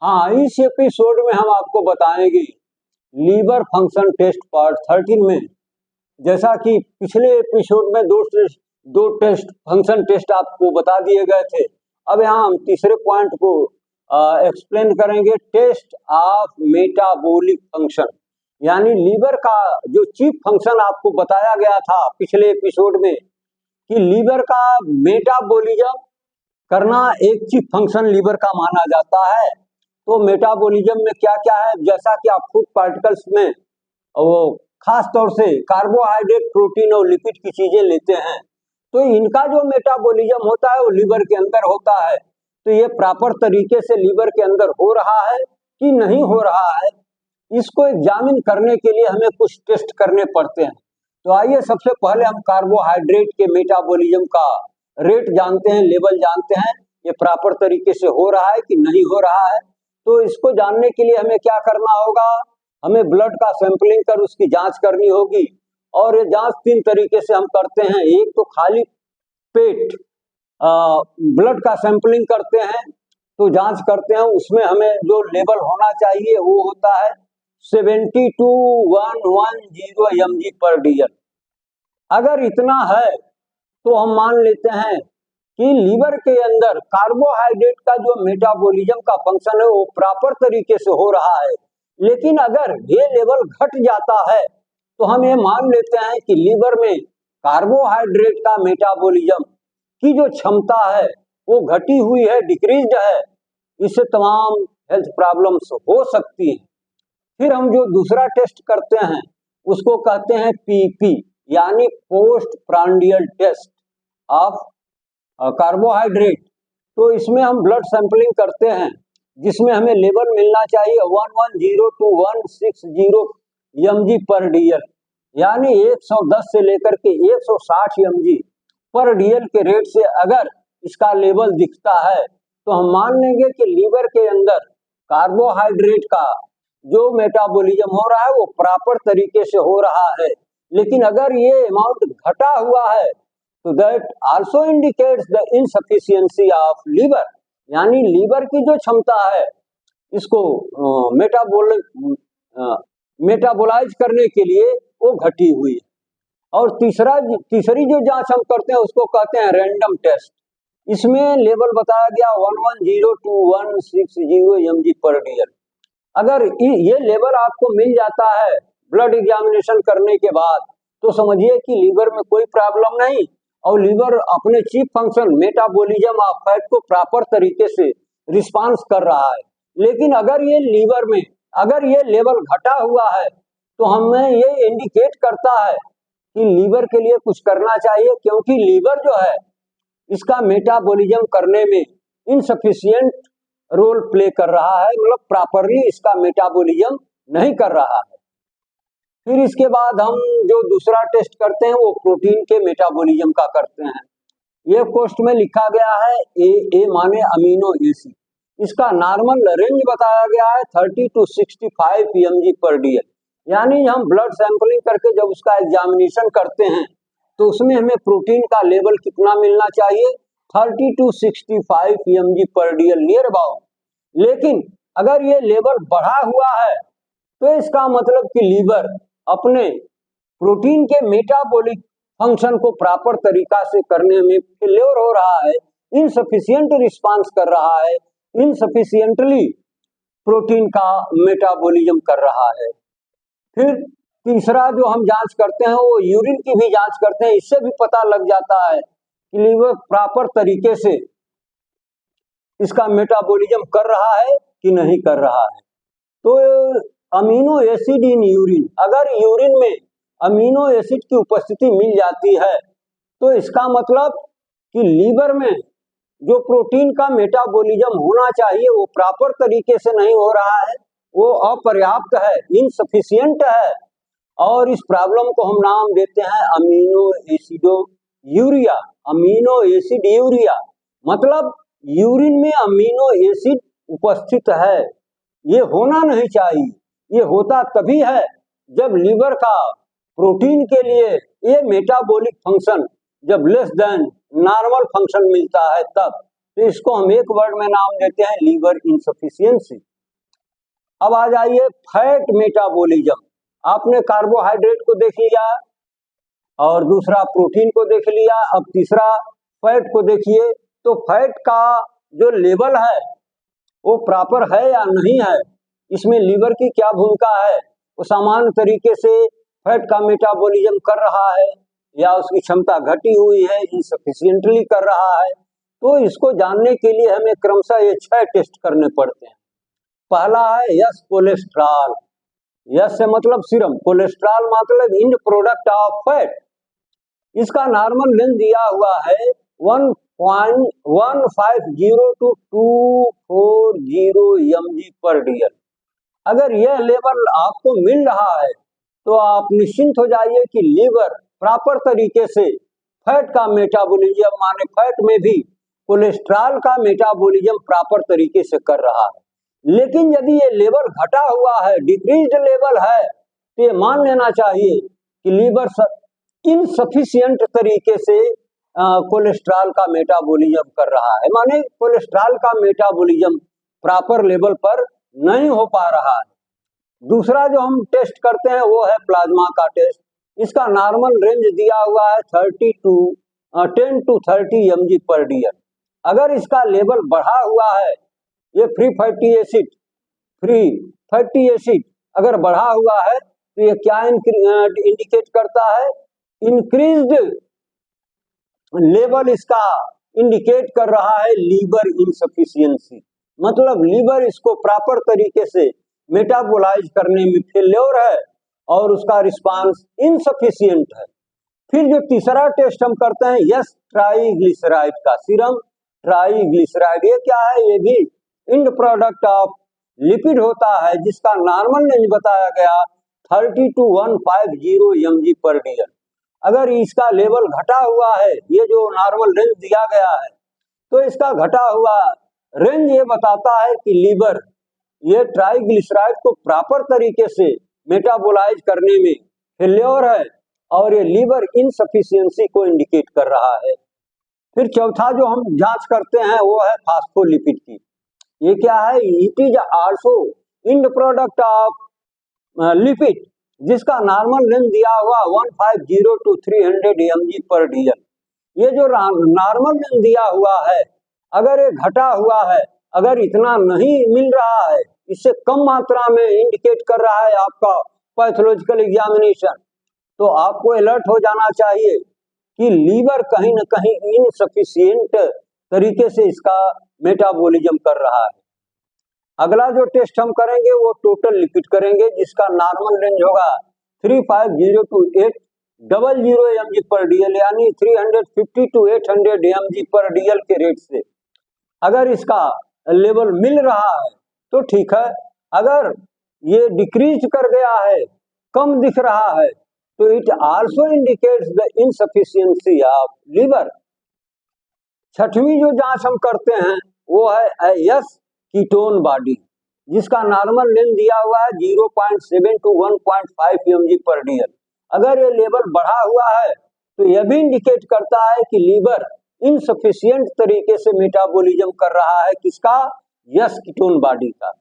हाँ, इस एपिसोड में हम आपको बताएंगे लीवर फंक्शन टेस्ट पार्ट 13 में। जैसा कि पिछले एपिसोड में दो टेस्ट फंक्शन टेस्ट आपको बता दिए गए थे, अब यहाँ हम तीसरे पॉइंट को एक्सप्लेन करेंगे, टेस्ट ऑफ मेटाबॉलिक फंक्शन। यानी लीवर का जो चीफ फंक्शन आपको बताया गया था पिछले एपिसोड में कि लीवर का मेटाबॉलिज्म करना एक चीफ फंक्शन लीवर का माना जाता है। तो मेटाबॉलिज्म में क्या क्या है, जैसा कि आप फूड पार्टिकल्स में वो खास तौर से कार्बोहाइड्रेट, प्रोटीन और लिपिड की चीजें लेते हैं, तो इनका जो मेटाबॉलिज्म होता है वो लीवर के अंदर होता है। तो ये प्रॉपर तरीके से लीवर के अंदर हो रहा है कि नहीं हो रहा है, इसको एग्जामिन करने के लिए हमें कुछ टेस्ट करने पड़ते हैं। तो आइए सबसे पहले हम कार्बोहाइड्रेट के मेटाबॉलिज्म का रेट जानते हैं, लेवल जानते हैं, ये प्रॉपर तरीके से हो रहा है कि नहीं हो रहा है। तो इसको जानने के लिए हमें क्या करना होगा, हमें ब्लड का सैंपलिंग कर उसकी जांच करनी होगी। और ये जांच तीन तरीके से हम करते हैं। एक तो खाली पेट ब्लड का सैंपलिंग करते हैं, तो जांच करते हैं, उसमें हमें जो लेवल होना चाहिए वो होता है 70 to 110 mg/dl। अगर इतना है तो हम मान लेते हैं कि लीवर के अंदर कार्बोहाइड्रेट का जो मेटाबॉलिज्म का फंक्शन है वो प्रॉपर तरीके से हो रहा है। लेकिन अगर ये लेवल घट जाता है तो हम ये मान लेते हैं कि लीवर में कार्बोहाइड्रेट का मेटाबॉलिज्म की जो क्षमता है वो घटी हुई है, डिक्रीज्ड है। इससे तमाम हेल्थ प्रॉब्लम्स हो सकती हैं। फिर हम जो दूसरा टेस्ट करते हैं उसको कहते हैं पीपी, यानी post prandial test of carbohydrate. तो इसमें हम ब्लड सैंपलिंग करते हैं, जिसमें हमें लेवल मिलना चाहिए 110 to 160 mg/dl, यानी 110 से लेकर के 160 mg/dl के रेट से अगर इसका लेवल दिखता है तो हम मान लेंगे कि लीवर के अंदर कार्बोहाइड्रेट का जो मेटाबॉलिज्म हो रहा है वो प्रॉपर तरीके से हो रहा है। लेकिन अगर ये अमाउंट घटा हुआ है तो that also indicates the insufficiency of liver, यानी लीवर की जो क्षमता है इसको मेटाबोलाइज करने के लिए वो घटी हुई है। और तीसरी जो जांच हम करते हैं उसको कहते हैं रैंडम टेस्ट। इसमें लेवल बताया गया 110 to 160 mg/dl। अगर ये लेवल आपको मिल जाता है ब्लड एग्जामिनेशन करने के बाद तो समझिए कि लीवर में कोई प्रॉब्लम नहीं और लीवर अपने chief function metabolism of fat को प्रॉपर तरीके से रिस्पांस कर रहा है। लेकिन अगर ये लीवर में अगर ये लेवल घटा हुआ है तो हमें ये इंडिकेट करता है कि लीवर के लिए कुछ करना चाहिए, क्योंकि लीवर जो है इसका मेटाबॉलिज्म करने में इनसफिशिएंट रोल प्ले कर रहा है, मतलब प्रॉपरली इसका मेटाबॉलिज्म नहीं कर रहा है। फिर इसके बाद हम जो दूसरा टेस्ट करते हैं वो प्रोटीन के मेटाबॉलिज्म का करते हैं। ये पोस्ट में लिखा गया है ए माने अमीनो एसिड। इसका नॉर्मल रेंज बताया गया है 30 to 65 mg/dl। यानी हम ब्लड सैंपलिंग करके जब उसका एग्जामिनेशन करते हैं तो उसमें हमें प्रोटीन का लेवल कितना मिलना चाहिए, 30 to 65 mg/dl नियर अबाउट। लेकिन अगर ये लेवल बढ़ा हुआ है तो इसका मतलब कि लीवर अपने प्रोटीन के मेटाबॉलिक फंक्शन को प्रॉपर तरीका से करने में फेल्योर हो रहा है, इनसफिशिएंट रिस्पांस कर रहा है, इनसफिशिएंटली प्रोटीन का मेटाबॉलिज्म कर रहा है। फिर तीसरा जो हम जांच करते हैं वो यूरिन की भी जांच करते हैं। इससे भी पता लग जाता है कि लीवर प्रॉपर तरीके से इसका मेटाबॉलिज्म कर रहा है कि नहीं कर रहा है। तो अमीनो एसिड इन यूरिन, अगर यूरिन में अमीनो एसिड की उपस्थिति मिल जाती है तो इसका मतलब कि लीवर में जो प्रोटीन का मेटाबॉलिज्म होना चाहिए वो प्रॉपर तरीके से नहीं हो रहा है, वो अपर्याप्त है, इनसफिशिएंट है। और इस प्रॉब्लम को हम नाम देते हैं aminoaciduria. Aminoaciduria मतलब यूरिन में अमीनो एसिड उपस्थित है, ये होना नहीं चाहिए। ये होता तभी है जब लीवर का प्रोटीन के लिए ये मेटाबॉलिक फंक्शन जब लेस देन नॉर्मल फंक्शन मिलता है तब। तो इसको हम एक वर्ड में नाम देते हैं लीवर इनसफिशियंसी। अब आ जाइए फैट मेटाबॉलिज्म। आपने कार्बोहाइड्रेट को देख लिया और दूसरा प्रोटीन को देख लिया, अब तीसरा फैट को देखिए। तो फैट का जो लेवल है वो प्रॉपर है या नहीं है, इसमें लीवर की क्या भूमिका है, वो सामान्य तरीके से फैट का मेटाबॉलिज्म कर रहा है या उसकी क्षमता घटी हुई है, इनसफिशिएंटली कर रहा है। तो इसको जानने के लिए हमें क्रमशः ये 6 टेस्ट करने पड़ते हैं। पहला है यस कोलेस्ट्रॉल। यस से मतलब सीरम, कोलेस्ट्रॉल मतलब इंड प्रोडक्ट ऑफ फैट। इसका नॉर्मल रेंज दिया हुआ है 1.150 to 240 mg पर dl। अगर यह लेवल आपको मिल रहा है तो आप निश्चिंत हो जाइए कि लीवर प्रॉपर तरीके से फैट का मेटाबॉलिज्म, माने फैट में भी कोलेस्ट्रॉल का मेटाबॉलिज्म प्रॉपर तरीके से कर रहा है। लेकिन यदि ये लेवल घटा हुआ है, डिक्रीज्ड लेवल है, तो ये मान लेना चाहिए कि लीवर इनसफिशिएंट तरीके से कोलेस्ट्रॉल का मेटाबॉलिज्म कर रहा है, माने कोलेस्ट्रॉल का मेटाबॉलिज्म प्रॉपर लेवल पर नहीं हो पा रहा है। दूसरा जो हम टेस्ट करते हैं वो है प्लाज्मा का टेस्ट। इसका नॉर्मल रेंज दिया हुआ है 10 to 30 mg पर dl। अगर इसका लेवल बढ़ा हुआ है, ये फ्री फैटी एसिड अगर बढ़ा हुआ है तो ये क्या इंडिकेट करता है, इंक्रीज्ड लेवल इसका इंडिकेट कर रहा है लीवर इनसफिशिएंसी, मतलब लीवर इसको प्रॉपर तरीके से मेटाबोलाइज करने में फेल्योर है और उसका रिस्पांस इनसफिशिएंट है। फिर जो तीसरा टेस्ट हम करते हैं यस ट्राइग्लिसराइड का, सीरम ट्राइग्लिसराइड। ये क्या है, ये भी इंड प्रोडक्ट ऑफ लिपिड होता है जिसका नॉर्मल रेंज बताया गया 30 to 150 mg पर dl। अगर इसका लेवल घटा हुआ है, ये जो नॉर्मल रेंज दिया गया है, तो इसका घटा हुआ रेंज ये बताता है कि लीवर ये ट्राइग्लिसराइड को प्रॉपर तरीके से मेटाबोलाइज करने में फेल्योर है और ये लीवर इनसफिशिएंसी को इंडिकेट कर रहा है। फिर चौथा जो हम जांच करते हैं वो है फास्फोलिपिड की। ये क्या है, it is also end product of lipid जिसका नॉर्मल रेंज दिया हुआ 150 to 300 mg पर dl। ये जो नॉर्मल रेंज दिया हुआ है, अगर ये घटा हुआ है, अगर इतना नहीं मिल रहा है, इससे कम मात्रा में इंडिकेट कर रहा है आपका पैथोलॉजिकल एग्जामिनेशन, तो आपको अलर्ट हो जाना चाहिए कि लीवर कहीं न कहीं इनसफिशिएंट तरीके से इसका मेटाबॉलिज्म कर रहा है। अगला जो टेस्ट हम करेंगे वो टोटल लिपिड करेंगे जिसका नॉर्मल रेंज होगा 350 to 800 mg पर dl, यानी 350 to 800 mg पर dl के रेट से अगर इसका लेवल मिल रहा है तो ठीक है। अगर ये डिक्रीज कर गया है, कम दिख रहा है, तो it also indicates the insufficiency of liver. छठवीं जो जांच हम करते हैं वो है यस कीटोन बॉडी जिसका नॉर्मल रेंज दिया हुआ है 0.7 to 1.5 mg पर dl। अगर ये लेवल बढ़ा हुआ है तो यह भी इंडिकेट करता है कि लीवर इनसफिशिएंट तरीके से मेटाबॉलिज्म कर रहा है, किसका, यस कीटोन बॉडी का।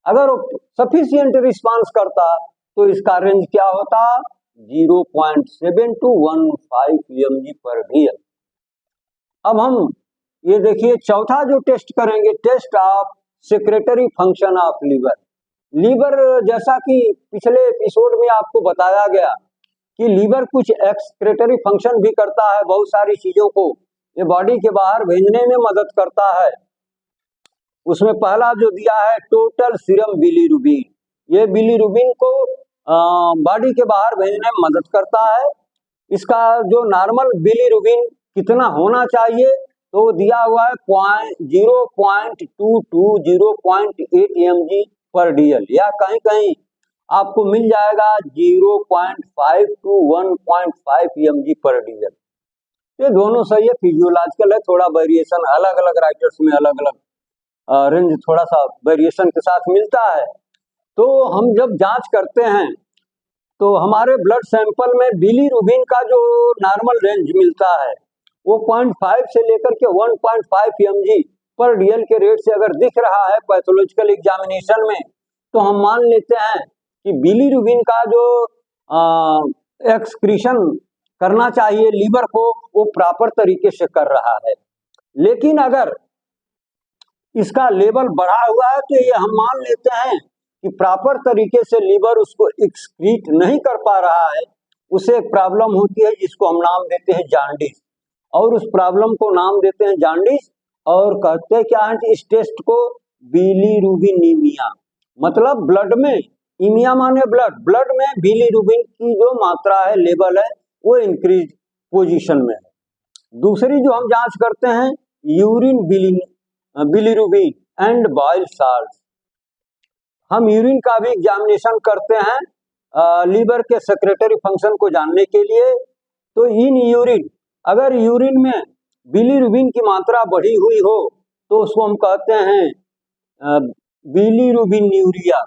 अगर वो सफिशिएंट रिस्पांस करता तो इसका रेंज क्या होता, 0.7 to 1.5 mg पर dl। अब हम ये देखिए चौथा जो टेस्ट करेंगे, test of secretory function of liver. Liver जैसा कि पिछले एपिसोड में आपको बताया गया कि लीवर कुछ एक्सक्रेटरी फंक्शन भी करता है, बहुत सारी चीजों को ये बॉडी के बाहर भेजने में मदद करता है। उसमें पहला जो दिया है टोटल सीरम बिलीरुबिन, ये बिलीरुबिन को बॉडी के बाहर भेजने में मदद करता है। इसका जो नॉर्मल बिलीरुबिन कितना होना चाहिए तो दिया हुआ है 0.2 to 0.8 mg पर dl, या कहीं कहीं आपको मिल जाएगा 0.5 to 1.5 mg पर dl। ये दोनों सही है, फिजियोलॉजिकल है, थोड़ा वेरिएशन अलग अलग राइटर्स में अलग अलग रेंज थोड़ा सा वेरिएशन के साथ मिलता है। तो हम जब जांच करते हैं तो हमारे ब्लड सैंपल में बिलीरुबिन का जो नॉर्मल रेंज मिलता है वो 0.5 से लेकर के 1.5 mg पर dl के रेट से अगर दिख रहा है पैथोलॉजिकल एग्जामिनेशन में तो हम मान लेते हैं कि बिलीरुबिन का जो एक्सक्रीशन करना चाहिए लीवर को वो प्रॉपर तरीके से कर रहा है। लेकिन अगर इसका लेवल बढ़ा हुआ है तो ये हम मान लेते हैं कि प्रॉपर तरीके से लीवर उसको एक्सक्रीट नहीं कर पा रहा है, उसे एक प्रॉब्लम होती है जिसको हम नाम देते हैं जांडिस, और उस प्रॉब्लम को नाम देते हैं जांडिस। और कहते हैं क्या है कि इस टेस्ट को बिलीरुबिनीमिया, मतलब ब्लड में, इमिया माने ब्लड, ब्लड में बिलीरुबिन की जो मात्रा है, लेवल है, वो इंक्रीज पोजीशन में है। दूसरी जो हम जांच करते हैं urine bilirubin and bile salt, हम यूरिन का भी एग्जामिनेशन करते हैं लीवर के सेक्रेटरी फंक्शन को जानने के लिए। तो इन यूरिन, अगर यूरिन में बिलीरुबिन की मात्रा बढ़ी हुई हो तो उसको हम कहते हैं बिलीरुबिन्यूरिया।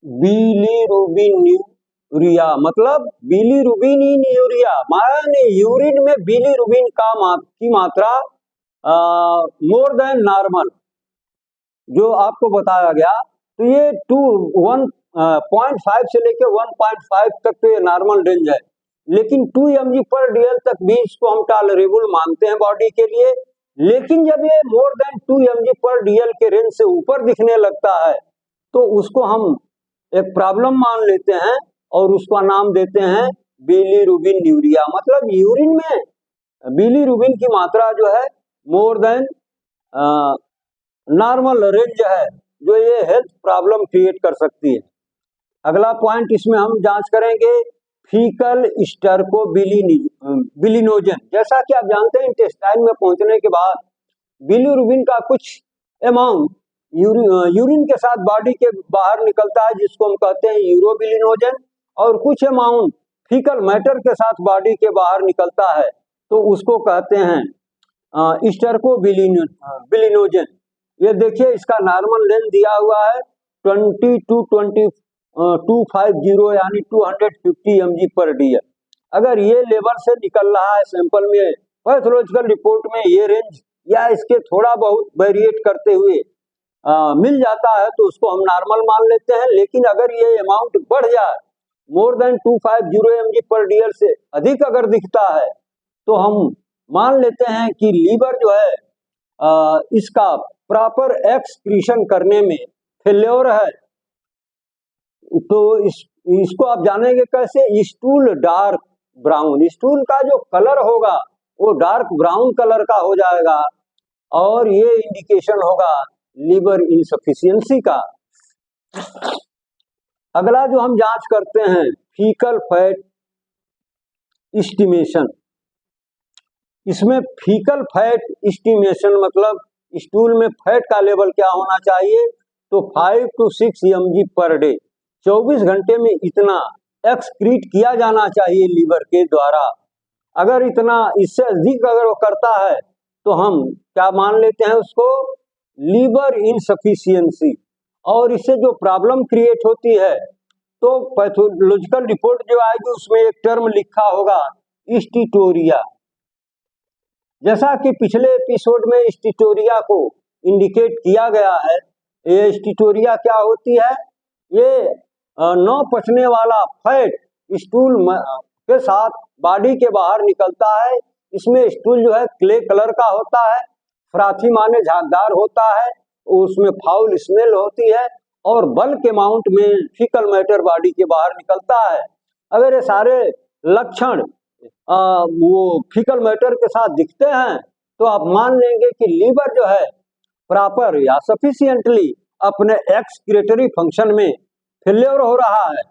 बिलीरुबिन्यूरिया मतलब बिलीरुबिन इन यूरिया, माने यूरिन में बिलीरुबिन की मात्रा मोर देन नॉर्मल जो आपको बताया गया। तो ये 1.5 से लेके 1.5 तक तो ये नॉर्मल रेंज है, लेकिन 2 mg पर डीएल तक भी इसको हम टॉलरेबल मानते हैं बॉडी के लिए। लेकिन जब ये मोर देन 2 mg पर डीएल के रेंज से ऊपर दिखने लगता है तो उसको हम एक प्रॉब्लम मान लेते हैं और उसका नाम देते हैं बिलीरुबिन्यूरिया, मतलब यूरिन में बिलीरुबिन की मात्रा जो है मोर देन नॉर्मल रेंज है, जो ये हेल्थ प्रॉब्लम क्रिएट कर सकती है। अगला पॉइंट इसमें हम जांच करेंगे फीकल स्टर्कोबिलिनोजन। जैसा कि आप जानते हैं इंटेस्टाइन में पहुंचने के बाद बिलीरुबिन का कुछ अमाउंट यूरिन के साथ बॉडी के बाहर निकलता है जिसको हम कहते हैं यूरोबिलिनोजन, और कुछ अमाउंट फीकल मैटर के साथ बॉडी के बाहर निकलता है तो उसको कहते हैं स्टर्कोबिलिनोजन। ये देखिए इसका नॉर्मल रेंज दिया हुआ है 250 यानी 250 mg पर डीएल। अगर ये लेवल से निकल रहा है सैंपल में, पैथोलॉजिकल रिपोर्ट में ये रेंज या इसके थोड़ा बहुत वेरिएट करते हुए मिल जाता है तो उसको हम नॉर्मल मान लेते हैं। लेकिन अगर ये अमाउंट बढ़ जाए, मोर देन 250 mg पर डीएल से अधिक अगर दिखता है तो हम मान लेते हैं कि लीवर जो है इसका प्रॉपर एक्सक्रीशन करने में फेल्योर है। तो इसको आप जानेंगे कैसे, स्टूल डार्क ब्राउन, स्टूल का जो कलर होगा वो डार्क ब्राउन कलर का हो जाएगा और ये इंडिकेशन होगा लीवर इनसफिशियंसी का। अगला जो हम जांच करते हैं फीकल फैट एस्टिमेशन। इसमें फीकल फैट एस्टिमेशन मतलब स्टूल में फैट का लेवल क्या होना चाहिए, तो 5 to 6 mg पर डे, 24 घंटे में इतना एक्सक्रीट किया जाना चाहिए लीवर के द्वारा। अगर इतना इससे अधिक अगर वो करता है तो हम क्या मान लेते हैं उसको लीवर इनसफिशियंसी, और इससे जो प्रॉब्लम क्रिएट होती है तो पैथोलॉजिकल रिपोर्ट जो आएगी उसमें एक टर्म लिखा होगा स्टीटोरिया। जैसा कि पिछले एपिसोड में स्टीटोरिया को इंडिकेट किया गया है, ये स्टीटोरिया क्या होती है, ये न पचने वाला फैट स्टूल के साथ बॉडी के बाहर निकलता है। इसमें स्टूल जो है क्ले कलर का होता है, फ्राथी माने झागदार होता है, उसमें फाउल स्मेल होती है और बल्क अमाउंट में फीकल मैटर बॉडी के बाहर निकलता है। अगर ये सारे लक्षण वो फीकल मैटर के साथ दिखते हैं तो आप मान लेंगे कि लीवर जो है प्रॉपर या सफिशिएंटली अपने एक्सक्रीटरी फंक्शन में फेल्योर हो रहा है।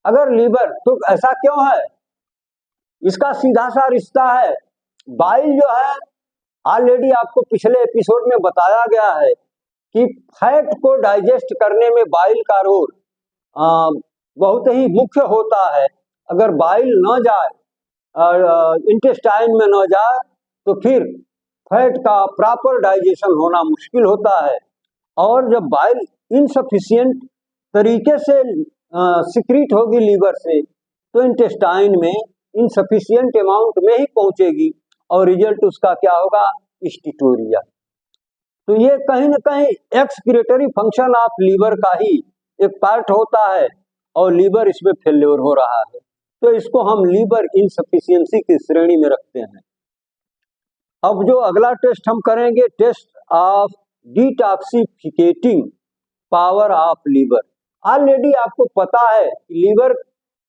अगर लीवर, तो ऐसा क्यों है, इसका सीधा सा रिश्ता है, बाइल जो है ऑलरेडी आपको पिछले एपिसोड में बताया गया है कि फैट को डाइजेस्ट करने में बाइल का रोल बहुत ही मुख्य होता है। अगर बाइल न जाए, इंटेस्टाइन में न जाए तो फिर फैट का प्रॉपर डाइजेशन होना मुश्किल होता है, और जब बाइल इनसफिशिएंट तरीके से सिक्रीट होगी लीवर से तो इंटेस्टाइन में इनसफिशिएंट अमाउंट में ही पहुंचेगी और रिजल्ट उसका क्या होगा, स्टीटोरिया। तो ये कहीं ना कहीं एक्सक्रीटरी फंक्शन ऑफ लीवर का ही एक पार्ट होता है और लीवर इसमें फेल्योर हो रहा है, तो इसको हम लीवर इनसफिशियंसी की श्रेणी में रखते हैं। अब जो अगला टेस्ट हम करेंगे, test of detoxificating power of liver. Already आपको पता है कि लीवर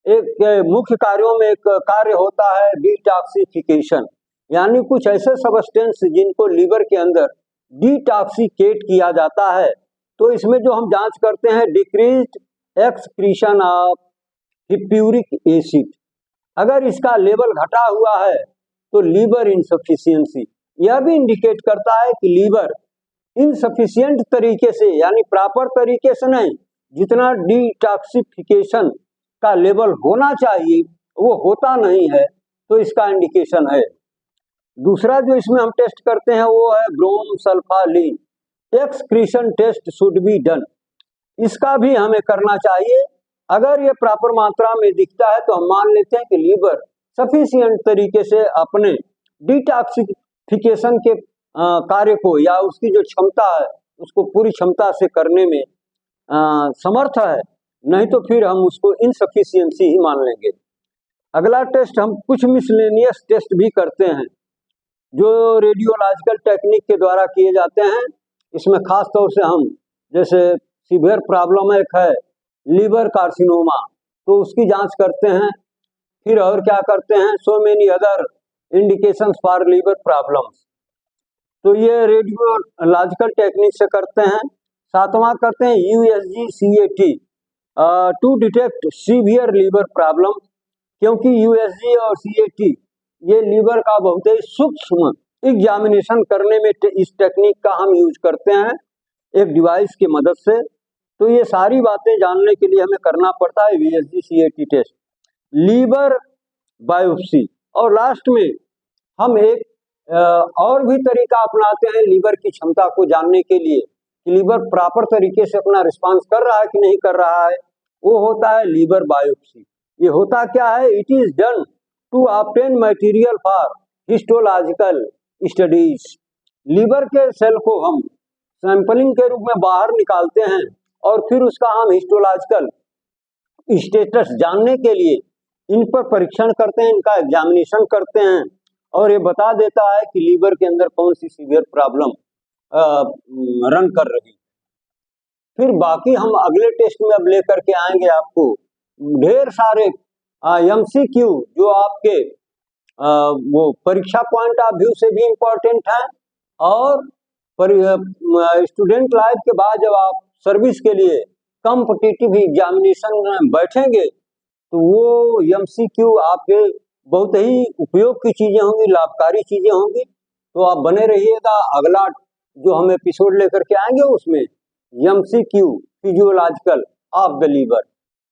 एक मुख्य कार्यों में एक कार्य होता है डिटॉक्सिफिकेशन, यानी कुछ ऐसे सब्सटेंस जिनको लीवर के अंदर डिटॉक्सिकेट किया जाता है। तो इसमें जो हम जांच करते हैं डिक्रीज्ड एक्सक्रीशन ऑफ हिप्यूरिक एसिड, अगर इसका लेवल घटा हुआ है तो लीवर इनसफिशियंसी। यह भी इंडिकेट करता है कि लीवर इनसफिशिएंट तरीके से, यानी प्रॉपर तरीके से नहीं, जितना डिटॉक्सिफिकेशन का लेवल होना चाहिए वो होता नहीं है, तो इसका इंडिकेशन है। दूसरा जो इसमें हम टेस्ट करते हैं वो है bromsulphalein excretion test should be done. इसका भी हमें करना चाहिए। अगर ये प्रॉपर मात्रा में दिखता है तो हम मान लेते हैं कि लीवर सफिशिएंट तरीके से अपने डिटॉक्सिफिकेशन के कार्य को या उसकी जो क्षमता है उसको पूरी क्षमता से करने में समर्थ है, नहीं तो फिर हम उसको इनसफिशियंसी ही मान लेंगे। अगला टेस्ट हम कुछ मिसलेनियस टेस्ट भी करते हैं जो रेडियोलॉजिकल टेक्निक के द्वारा किए जाते हैं। इसमें खास तौर से हम, जैसे सीवियर प्रॉब्लम एक है लीवर कार्सिनोमा, तो उसकी जांच करते हैं। फिर और क्या करते हैं, so many other indications for liver problems, तो ये रेडियोलॉजिकल टेक्निक से करते हैं। सातवां करते हैं USG-CAT to detect severe liver problem, क्योंकि USG और CAT ये लीवर का बहुत ही सूक्ष्म एग्जामिनेशन करने में इस टेक्निक का हम यूज करते हैं एक डिवाइस की मदद से। तो ये सारी बातें जानने के लिए हमें करना पड़ता है USG-CAT टेस्ट, लीवर बायोप्सी, और लास्ट में हम एक और भी तरीका अपनाते हैं लीवर की क्षमता को जानने के लिए कि लीवर प्रॉपर तरीके से अपना रिस्पांस कर रहा है कि नहीं कर रहा है, वो होता है लीवर बायोप्सी। ये होता क्या है, it is done to obtain material for histological studies. Liver के सेल को हम सैंपलिंग के रूप में बाहर निकालते हैं और फिर उसका हम हिस्टोलॉजिकल स्टेटस जानने के लिए इन पर परीक्षण करते हैं, इनका एग्जामिनेशन करते हैं, और ये बता देता है कि लीवर के अंदर कौन सी सीवियर प्रॉब्लम रन कर रही। फिर बाकी हम अगले टेस्ट में अब लेकर के आएंगे आपको ढेर सारे MCQ जो आपके वो परीक्षा पॉइंट ऑफ व्यू से भी इम्पोर्टेंट है, और स्टूडेंट लाइफ के बाद जब आप सर्विस के लिए कॉम्पिटिटिव एग्जामिनेशन में बैठेंगे तो वो MCQ आपके बहुत ही उपयोग की चीजें होंगी, लाभकारी चीजें होंगी। तो आप बने रहिएगा, अगला जो हम एपिसोड लेकर के आएंगे उसमें MCQ physiological of the liver